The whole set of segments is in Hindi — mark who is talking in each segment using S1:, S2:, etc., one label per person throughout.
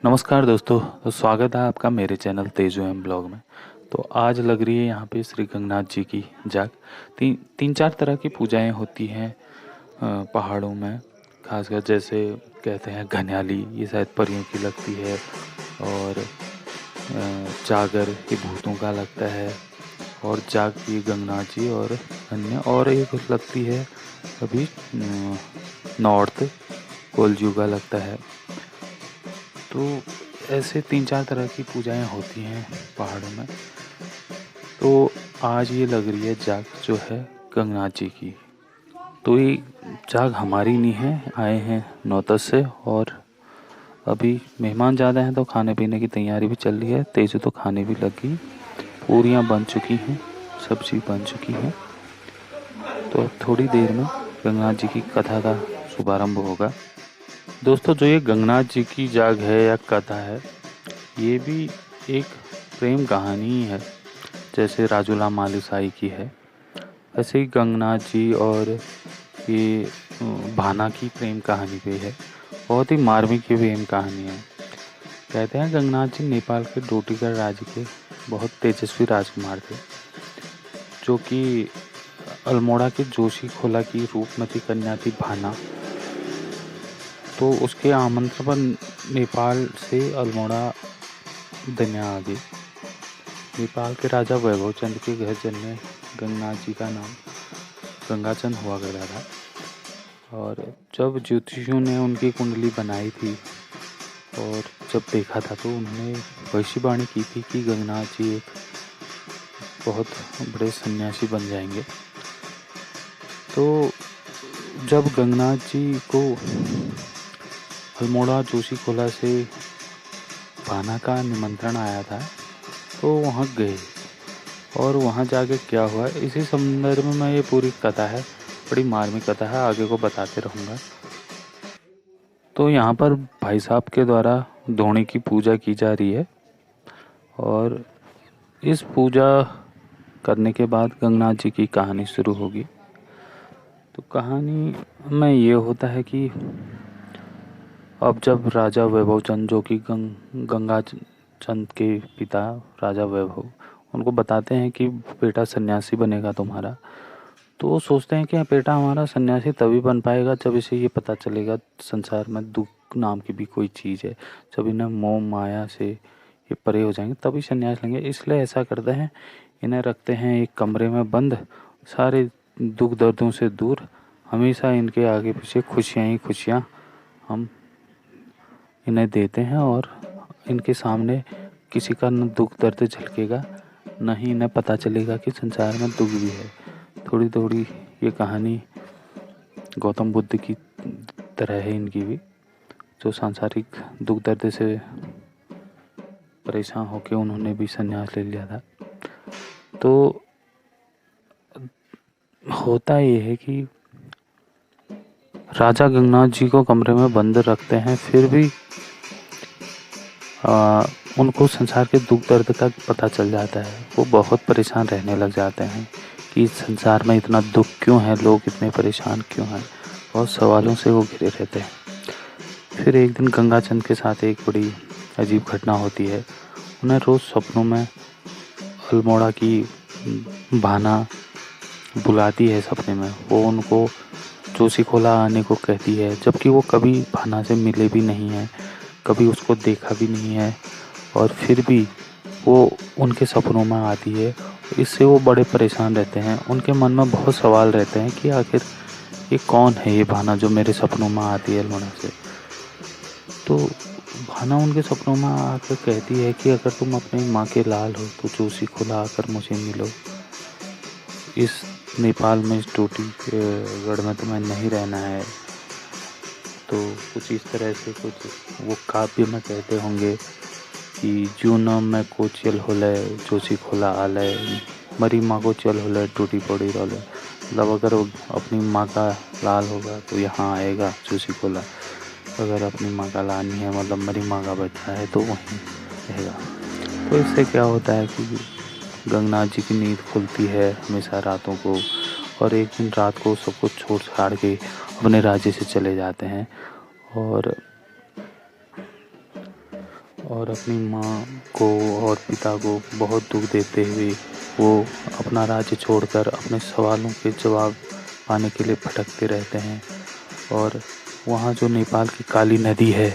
S1: नमस्कार दोस्तों। तो स्वागत है आपका मेरे चैनल तेजू एम ब्लॉग में। तो आज लग रही है यहाँ पे श्री गंगनाथ जी की जाग। तीन चार तरह की पूजाएं होती हैं पहाड़ों में। खासकर जैसे कहते हैं घनियाली, ये शायद परियों की लगती है। और जागर ये भूतों का लगता है। और जाग भी गंगनाथ जी और अन्य और एक लगती है अभी नॉर्थ कोलजू का लगता है। तो ऐसे तीन चार तरह की पूजाएं होती हैं पहाड़ों में। तो आज ये लग रही है जाग जो है गंगनाथ जी की। तो ये जाग हमारी नहीं है, आए हैं नौतस से। और अभी मेहमान ज़्यादा हैं तो खाने पीने की तैयारी भी चल रही है। तेजू तो खाने भी लगी, पूरियाँ बन चुकी हैं, सब्जी बन चुकी है। तो अब थोड़ी देर में गंगनाथ जी की कथा का शुभारंभ होगा। दोस्तों, जो ये गंगनाथ जी की जाग है या कथा है, ये भी एक प्रेम कहानी ही है। जैसे राजूला मालुसाई की है, वैसे ही गंगनाथ जी और ये भाना की प्रेम कहानी पे है। बहुत ही मार्मिक की प्रेम कहानी है। कहते हैं गंगनाथ जी नेपाल के डोटीगढ़ राज्य के बहुत तेजस्वी राजकुमार थे, जो कि अल्मोड़ा के जोशी खोला की रूपमती कन्या थी भाना। तो उसके आमंत्रण पर नेपाल से अल्मोड़ा दुनिया आ गई। नेपाल के राजा वैभव चंद के घर जन्मे गंगनाथ जी का नाम गंगाचंद हुआ करता था। और जब ज्योतिषियों ने उनकी कुंडली बनाई थी और जब देखा था तो उन्होंने भविष्यवाणी की थी कि गंगनाथ जी एक बहुत बड़े सन्यासी बन जाएंगे। तो जब गंगनाथ जी को अल्मोड़ा जोशी खोला से भाना का निमंत्रण आया था तो वहाँ गए। और वहाँ जाके क्या हुआ, इसी संदर्भ में ये पूरी कथा है। बड़ी मार्मिक कथा है, आगे को बताते रहूँगा। तो यहाँ पर भाई साहब के द्वारा धोनी की पूजा की जा रही है। और इस पूजा करने के बाद गंगनाथ जी की कहानी शुरू होगी। तो कहानी में ये होता है कि अब जब राजा वैभव चंद, जो कि गंगा चंद के पिता राजा वैभव, उनको बताते हैं कि बेटा सन्यासी बनेगा तुम्हारा। तो वो सोचते हैं कि बेटा हमारा सन्यासी तभी बन पाएगा जब इसे ये पता चलेगा संसार में दुख नाम की भी कोई चीज़ है। जब इन्हें मोह माया से ये परे हो जाएंगे तभी सन्यास लेंगे। इसलिए ऐसा करते हैं, इन्हें रखते हैं एक कमरे में बंद, सारे दुख दर्दों से दूर। हमेशा इनके आगे पीछे खुशियाँ ही खुशियाँ हम इन्हें देते हैं। और इनके सामने किसी का न दुख दर्द झलकेगा, न ही इन्हें पता चलेगा कि संसार में दुख भी है। थोड़ी थोड़ी ये कहानी गौतम बुद्ध की तरह है इनकी भी, जो सांसारिक दुख दर्द से परेशान होकर उन्होंने भी संन्यास ले लिया था। तो होता ये है कि राजा गंगनाथ जी को कमरे में बंद रखते हैं, फिर भी उनको संसार के दुख दर्द का पता चल जाता है। वो बहुत परेशान रहने लग जाते हैं कि संसार में इतना दुख क्यों है, लोग इतने परेशान क्यों हैं। बहुत सवालों से वो घिरे रहते हैं। फिर एक दिन गंगाचंद के साथ एक बड़ी अजीब घटना होती है। उन्हें रोज़ सपनों में अल्मोड़ा की भाना बुलाती है सपने में। वो उनको जोशी खोला आने को कहती है, जबकि वो कभी भाना से मिले भी नहीं हैं, कभी उसको देखा भी नहीं है। और फिर भी वो उनके सपनों में आती है। इससे वो बड़े परेशान रहते हैं। उनके मन में बहुत सवाल रहते हैं कि आखिर ये कौन है, ये भाना जो मेरे सपनों में आती है अल्मोड़ा से। तो भाना उनके सपनों में आकर कहती है कि अगर तुम अपनी माँ के लाल हो तो जोशी खोला आकर मुझे मिलो। इस नेपाल में, इस डोटीगढ़ में तुम्हें नहीं रहना है। तो कुछ इस तरह से कुछ वो काव्य में कहते होंगे कि जून में को चल होले जोशी खोला आलय, मरी माँ को चल होले टूटी पड़ी रोले। मतलब अगर वो अपनी माँ का लाल होगा तो यहाँ आएगा जोशी खोला, अगर अपनी माँ का लाल नहीं है, मतलब मरी माँ का बच्चा है, तो वहीं रहेगा। तो इससे क्या होता है कि गंगनाथ जी की नींद खुलती है हमेशा रातों को। और एक दिन रात को सब कुछ छोड़ छाड़ के अपने राज्य से चले जाते हैं। और और अपनी माँ को और पिता को बहुत दुख देते हुए वो अपना राज्य छोड़कर अपने सवालों के जवाब पाने के लिए भटकते रहते हैं। और वहाँ जो नेपाल की काली नदी है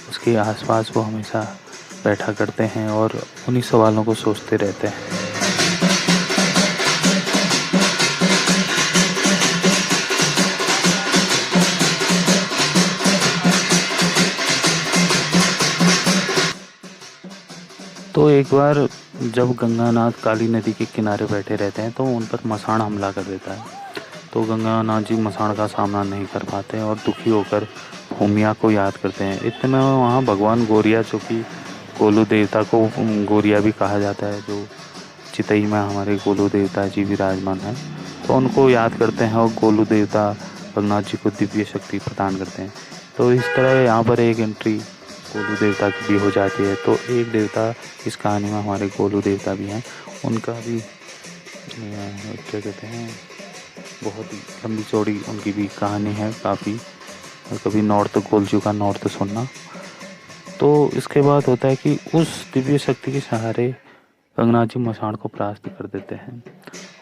S1: उसके आसपास वो हमेशा बैठा करते हैं और उन्हीं सवालों को सोचते रहते हैं। तो एक बार जब गंगानाथ काली नदी के किनारे बैठे रहते हैं तो उन पर मसाण हमला कर देता है। तो गंगानाथ जी मसाण का सामना नहीं कर पाते हैं और दुखी होकर भूमिया को याद करते हैं। इतने में वहाँ भगवान गौरिया, जो कि गोलू देवता को गौरिया भी कहा जाता है, जो चितई में हमारे गोलू देवता जी विराजमान हैं, तो उनको याद करते हैं और गोलू देवता गंगानाथ जी को दिव्य शक्ति प्रदान करते हैं। तो इस तरह यहाँ पर एक एंट्री गोलू देवता की भी हो जाती है। तो एक देवता इस कहानी में हमारे गोलू देवता भी हैं, उनका भी क्या कहते हैं, बहुत ही लंबी चौड़ी उनकी भी कहानी है काफ़ी। कभी नॉर्थ गोलजू का नॉर्थ सुनना। तो इसके बाद होता है कि उस दिव्य शक्ति के सहारे गंगनाथ जी मसाण को परास्त कर देते हैं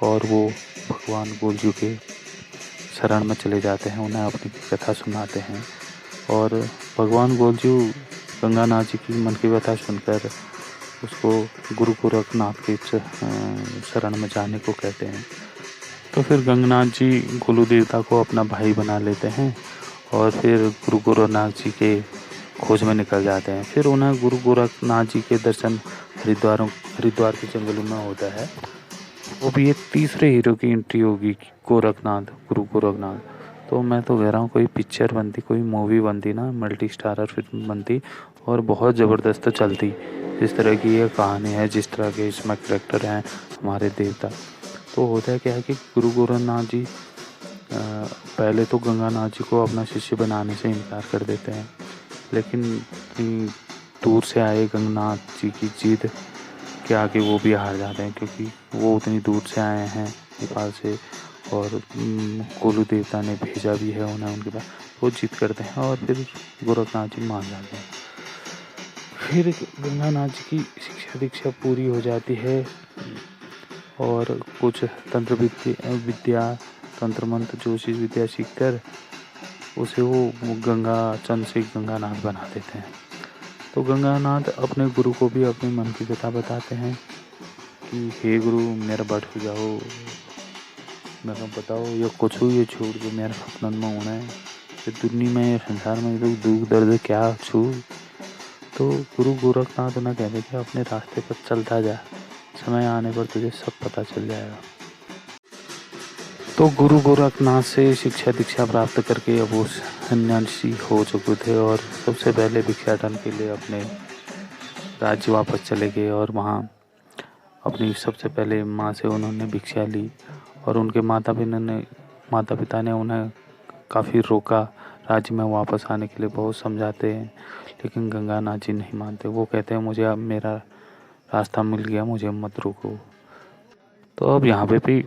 S1: और वो भगवान गोलजू के शरण में चले जाते हैं, उन्हें अपनी कथा सुनाते हैं। और भगवान गोलजू गंगानाथ जी की मन की व्यथा सुनकर उसको गुरु गोरखनाथ के शरण में जाने को कहते हैं। तो फिर गंगानाथ जी गोलू देवता को अपना भाई बना लेते हैं और फिर गुरु गोरखनाथ जी के खोज में निकल जाते हैं। फिर उन्हें गुरु गोरखनाथ जी के दर्शन हरिद्वार के जंगलों में होता है। वो भी एक तीसरे हीरो की एंट्री होगी, गोरखनाथ, गुरु गोरखनाथ। तो मैं तो कह रहा हूँ कोई पिक्चर बनती, कोई मूवी बनती ना, मल्टी स्टारर फिल्म बनती और बहुत ज़बरदस्त चलती। जिस तरह की ये कहानी है, जिस तरह के इसमें करेक्टर हैं हमारे देवता। तो होता है क्या है कि गुरु गोरखनाथ जी पहले तो गंगानाथ जी को अपना शिष्य बनाने से इनकार कर देते हैं, लेकिन दूर से आए गंगानाथ जी की जिद के आगे वो भी हार जाते हैं, क्योंकि वो उतनी दूर से आए हैं नेपाल से और गोलू देवता ने भेजा भी है उन्हें उनके पास। वो जिद करते हैं और फिर गोरखनाथ जी मान जाते हैं। फिर गंगानाथ जी की शिक्षा दीक्षा पूरी हो जाती है और कुछ तंत्र विद्या तंत्र मंत्र ज्योतिष विद्या सीखकर उसे वो गंगा चंद से गंगानाथ बना देते हैं। तो गंगानाथ अपने गुरु को भी अपनी मन की कथा बताते हैं कि हे गुरु, मेरा बट हो जाओ, मेरा बताओ ये कुछ ये छोड़ के मेरे सपन में होना है, ये दुनिया में संसार में तो दुख दर्द क्या छू। तो गुरु गोरखनाथ उन्हें कहते कि अपने रास्ते पर चलता जा, समय आने पर तुझे सब पता चल जाएगा। तो गुरु गोरखनाथ से शिक्षा दीक्षा प्राप्त करके अब वो सन्यासी हो चुके थे और सबसे पहले भिक्षाटन के लिए अपने राज्य वापस चले गए और वहाँ अपनी सबसे पहले माँ से उन्होंने भिक्षा ली और उनके माता पिता ने उन्हें काफ़ी रोका राज्य में वापस आने के लिए, बहुत समझाते हैं, लेकिन गंगानाथ जी नहीं मानते। वो कहते हैं मुझे अब मेरा रास्ता मिल गया, मुझे मत रोको। तो अब यहाँ पे भी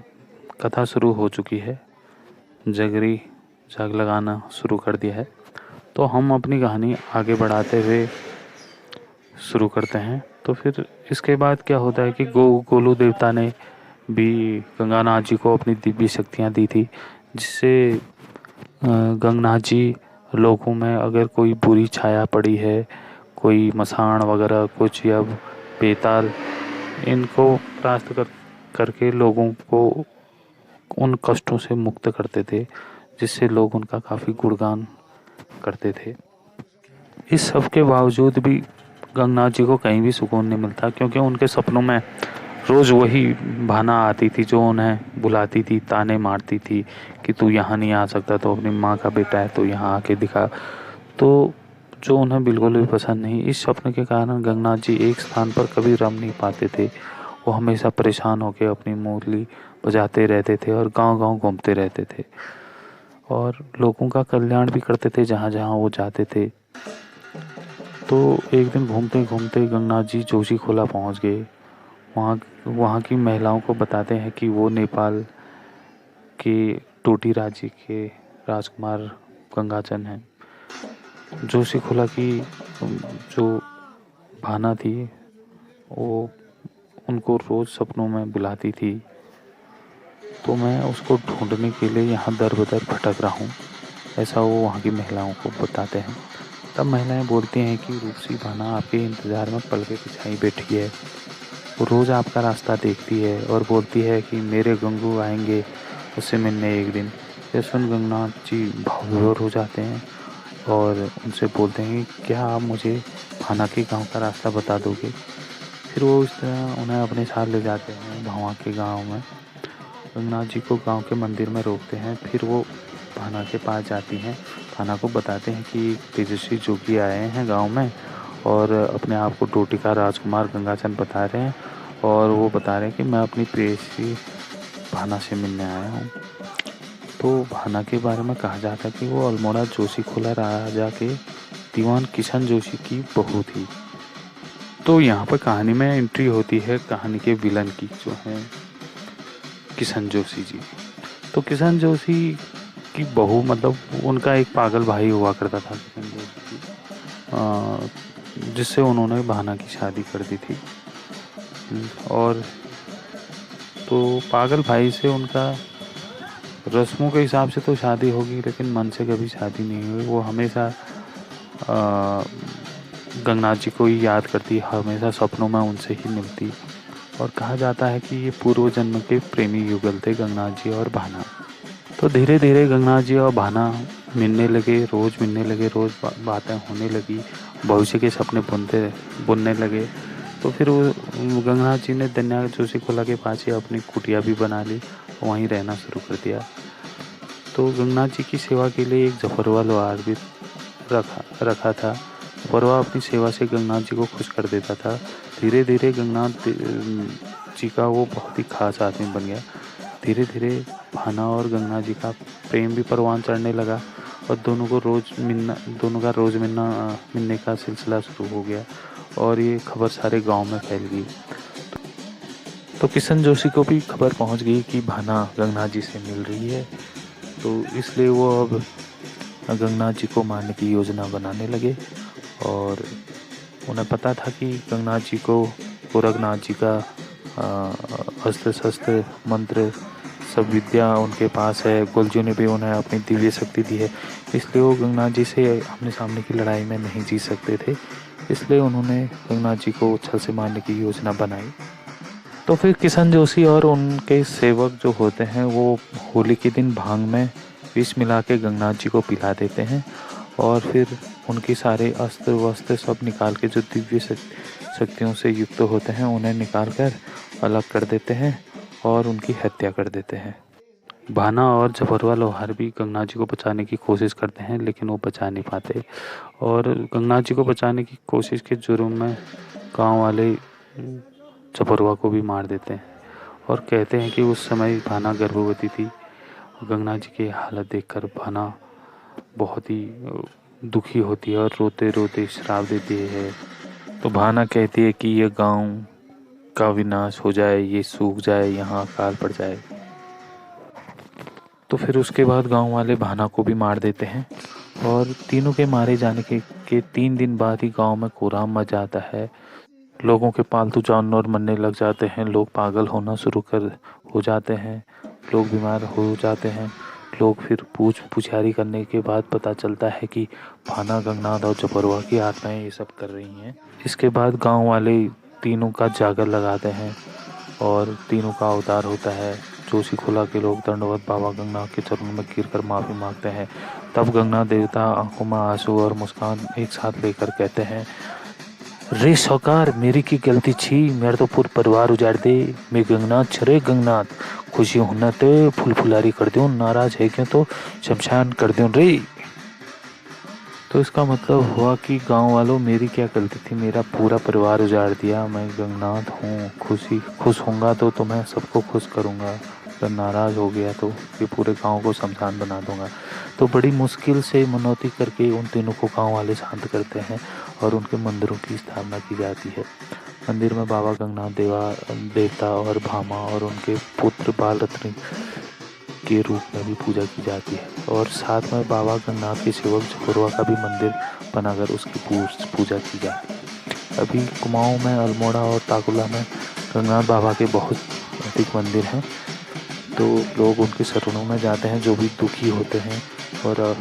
S1: कथा शुरू हो चुकी है, जाग लगाना शुरू कर दिया है। तो हम अपनी कहानी आगे बढ़ाते हुए शुरू करते हैं। तो फिर इसके बाद क्या होता है कि गोलू देवता ने भी गंगानाथ जी को अपनी दिव्य शक्तियाँ दी थी, जिससे गंगानाथ जी लोगों में अगर कोई बुरी छाया पड़ी है, कोई मसाण वगैरह कुछ या बेताल, इनको परास्त करके लोगों को उन कष्टों से मुक्त करते थे, जिससे लोग उनका काफ़ी गुणगान करते थे। इस सब के बावजूद भी गंगानाथ जी को कहीं भी सुकून नहीं मिलता, क्योंकि उनके सपनों में रोज़ वही भाना आती थी जो उन्हें बुलाती थी, ताने मारती थी कि तू यहाँ नहीं आ सकता, तो अपनी माँ का बेटा है तो यहाँ आके दिखा। तो जो उन्हें बिल्कुल भी पसंद नहीं। इस सपने के कारण गंगानाथ जी एक स्थान पर कभी रम नहीं पाते थे। वो हमेशा परेशान होकर अपनी मुरली बजाते रहते थे और गांव-गांव घूमते रहते थे और लोगों का कल्याण भी करते थे जहाँ जहाँ वो जाते थे। तो एक दिन घूमते घूमते गंगानाथ जी जोशी खोला पहुँच गए। वहाँ की महिलाओं को बताते हैं कि वो नेपाल के टोटी राज्य के राजकुमार गंगाचन हैं। जोशी खोला की जो भाना थी वो उनको रोज़ सपनों में बुलाती थी। तो मैं उसको ढूंढने के लिए यहाँ दर बदर भटक रहा हूँ, ऐसा वो वहाँ की महिलाओं को बताते हैं। तब महिलाएं बोलती हैं कि रूपसी भाना आपके इंतज़ार में पलके बिछाई बैठी है। वो रोज़ आपका रास्ता देखती है और बोलती है कि मेरे गंगू आएंगे उससे मिलने एक दिन। यह सुन गंगनाथ जी भाव हो जाते हैं और उनसे बोलते हैं कि क्या आप मुझे भाना के गांव का रास्ता बता दोगे। फिर वो इस तरह उन्हें अपने साथ ले जाते हैं भवां के गांव में। गंगनाथ जी को गांव के मंदिर में रोकते हैं। फिर वो भाना के पास जाती हैं। भाना को बताते हैं कि तेजस्वी जोगी आए हैं गांव में और अपने आप को टोटिका राजकुमार गंगाचंद बता रहे हैं और वो बता रहे हैं कि मैं अपनी प्रेयसी भाना से मिलने आया हूँ। तो भाना के बारे में कहा जाता है कि वो अल्मोड़ा जोशी खोला राजा के दीवान किशन जोशी की बहू थी। तो यहाँ पर कहानी में एंट्री होती है कहानी के विलन की, जो है किशन जोशी जी। तो किशन जोशी की बहू मतलब उनका एक पागल भाई हुआ करता था किशन जोशी जिससे उन्होंने भाना की शादी कर दी थी। और तो पागल भाई से उनका रस्मों के हिसाब से तो शादी होगी, लेकिन मन से कभी शादी नहीं हुई। वो हमेशा गंगनाथ जी को ही याद करती, हमेशा सपनों में उनसे ही मिलती। और कहा जाता है कि ये पूर्व जन्म के प्रेमी युगल थे गंगनाथ जी और भाना। तो धीरे धीरे गंगनाथ जी और भाना मिलने लगे, रोज़ मिलने लगे, रोज़ बातें होने लगी, भविष्य के सपने बुनने लगे। तो फिर वो गंगनाथ जी ने दन्या जोशी खोला के पास ही अपनी कुटिया भी बना ली, वहीं रहना शुरू कर दिया। तो गंगनाथ जी की सेवा के लिए एक जफरवा लोहार भी रखा था। जफरवा अपनी सेवा से गंगनाथ जी को खुश कर देता था। धीरे धीरे गंगनाथ जी का वो बहुत ही खास आदमी बन गया। धीरे धीरे भाना और गंगनाथ जी का प्रेम भी परवान चढ़ने लगा और दोनों का रोज़ मिलने का सिलसिला शुरू हो गया और ये खबर सारे गांव में फैल गई। तो किशन जोशी को भी खबर पहुंच गई कि भाना गंगनाथ जी से मिल रही है। तो इसलिए वो अब गंगनाथ जी को मारने की योजना बनाने लगे और उन्हें पता था कि गंगनाथ जी को गोरखनाथ जी का अस्त्र शस्त्र मंत्र सब विद्या उनके पास है। गोलजू ने भी उन्हें अपनी दिव्य शक्ति दी है, इसलिए वो गंगनाथ जी से आमने सामने की लड़ाई में नहीं जीत सकते थे। इसलिए उन्होंने गंगनाथ जी को छल से मारने की योजना बनाई। तो फिर किशन जोशी और उनके सेवक जो होते हैं वो होली के दिन भांग में विष मिला के गंगनाथ जी को पिला देते हैं और फिर उनके सारे अस्त्र वस्त्र सब निकाल के जो दिव्य शक्तियों से युक्त होते हैं उन्हें निकाल कर अलग कर देते हैं और उनकी हत्या कर देते हैं। भाना और जफरवा लोहार भी गंगनाथ जी को बचाने की कोशिश करते हैं, लेकिन वो बचा नहीं पाते और गंगनाथ जी को बचाने की कोशिश के जुर्म में गांव वाले जफरवा को भी मार देते हैं और कहते हैं कि उस समय भाना गर्भवती थी। गंगनाथ जी की हालत देखकर भाना बहुत ही दुखी होती है और रोते रोते श्राप देती है। तो भाना कहती है कि ये गांव का विनाश हो जाए, ये सूख जाए, यहाँ अकाल पड़ जाए। तो फिर उसके बाद गांव वाले भाना को भी मार देते हैं और तीनों के मारे जाने के 3 दिन बाद ही गांव में कोहराम मच जाता है। लोगों के पालतू जानवर मरने लग जाते हैं, लोग पागल होना शुरू हो जाते हैं, लोग बीमार हो जाते हैं। लोग फिर पुछारी करने के बाद पता चलता है कि भाना गंगनाथ और जफरवा की आत्माएं ये सब कर रही हैं। इसके बाद गांव वाले तीनों का जागर लगाते हैं और तीनों का अवतार होता है। जोशी खोला के लोग दंडवत बाबा गंगनाथ के चरणों में गिरकर माफ़ी मांगते हैं। तब गंगनाथ देवता आंखों में आंसू और मुस्कान एक साथ लेकर कहते हैं, रे सौकार, मेरी की गलती छी, मेरा तो पूरा परिवार उजाड़ दे। मैं गंगनाथ छरे गंगनाथ, खुशी होना तो फुल फुलारी कर दूं, नाराज है क्यों तो शमशान कर दूं रे। तो इसका मतलब हुआ कि गांव वालों, मेरी क्या गलती थी, मेरा पूरा परिवार उजाड़ दिया। मैं गंगनाथ हूँ, खुश होऊंगा तो तुम्हें सबको खुश करूँगा, अगर नाराज़ हो गया तो ये पूरे गांव को शमशान बना दूंगा। तो बड़ी मुश्किल से मनौती करके उन तीनों को गांव वाले शांत करते हैं और उनके मंदिरों की स्थापना की जाती है। मंदिर में बाबा गंगनाथ देवता और भामा और उनके पुत्र बाल रत्न के रूप में भी पूजा की जाती है और साथ में बाबा गंगनाथ के सेवक जफरवा का भी मंदिर बनाकर उसकी पूजा की जाती है। अभी कुमाऊं में, अल्मोड़ा और ताकुला में गंगनाथ बाबा के बहुत अधिक मंदिर हैं। तो लोग उनके शरणों में जाते हैं जो भी दुखी होते हैं, और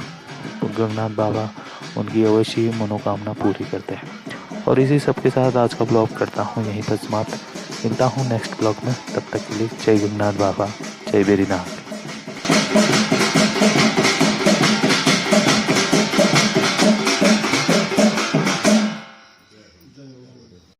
S1: गंगनाथ बाबा उनकी अवश्य ही मनोकामना पूरी करते हैं। और इसी सब के साथ आज का ब्लॉग करता हूँ यहीं पर समाप्त। मिलता हूँ नेक्स्ट ब्लॉग में, तब तक के लिए जय गंगनाथ बाबा, जय बेरीनाथ।